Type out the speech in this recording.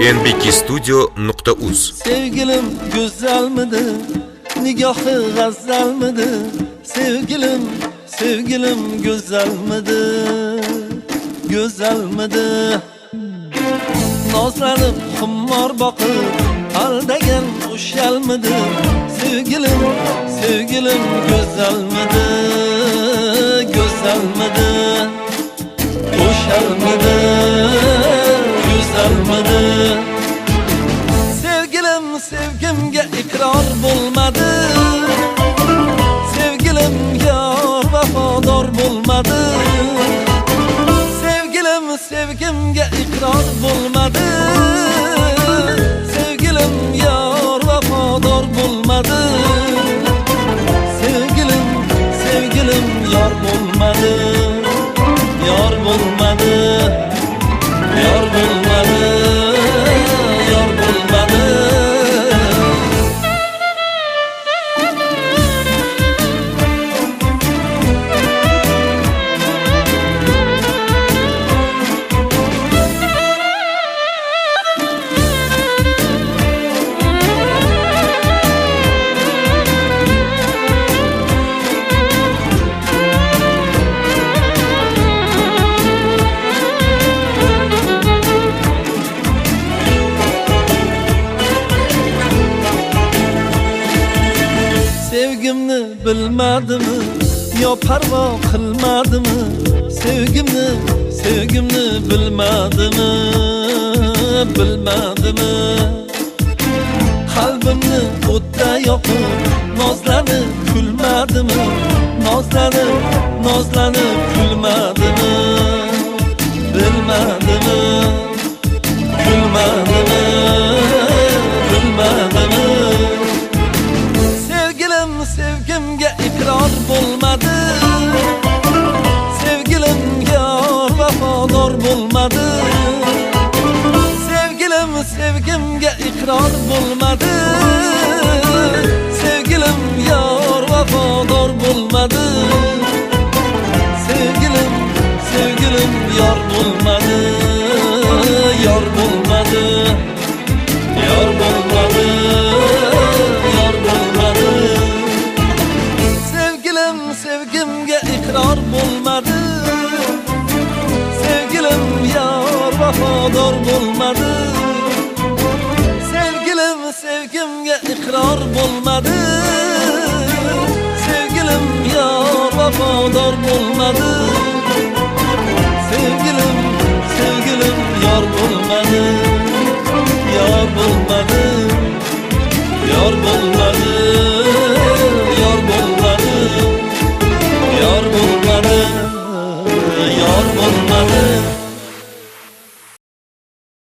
nbkstudio.uz. Sevgilim güzelmidi, nigohi g'azzalmidi? Sevgilim güzelmidi, güzelmidi? Nozlanib xummor boqib, aldagan o'shalmidi? Sevgilim güzelmidi, güzelmidi? O'shalmidi, güzelmidi? Sevgimga iqror bo'lmadi. Sevgilim yor vafodor bo'lmadi. Sevgimga iqror bo'lmadi. Sevgilim yor vafodor bo'lmadi. Sevgilim yor bo'lmadi. Yor bo'lmadi. Yor bo'lmadi. Yor bo'lmadi. Sevgimni bilmadimi, yo parvo qilmadimi? Sevgimni bilmadimi, bilmadimi? Qalbimni o'tda yoqib, nozlanib kulmadimi? Nozlanib kulmadimi? Bilmadimi? Kulmadimi? Bilmadimi? Sevgimga iqror bo'lmadi. Sevgilim yor vafodor bo'lmadi. Sevgimga iqror bo'lmadi. Sevgilim yor vafodor bo'lmadi. Sevgilim yor bo'lmadi. Yor bo'lmadi. Yor bo'lmadi. Yor bo'lmadi. Sevgimga iqror bo'lmadi. Sevgilim yor vafodor bo'lmadi. Sevgimga iqror bo'lmadi. Sevgilim yor vafodor bo'lmadi. Sevgilim yor bo'lmadi. Yor bo'lmadi. Yor bo'lmadi.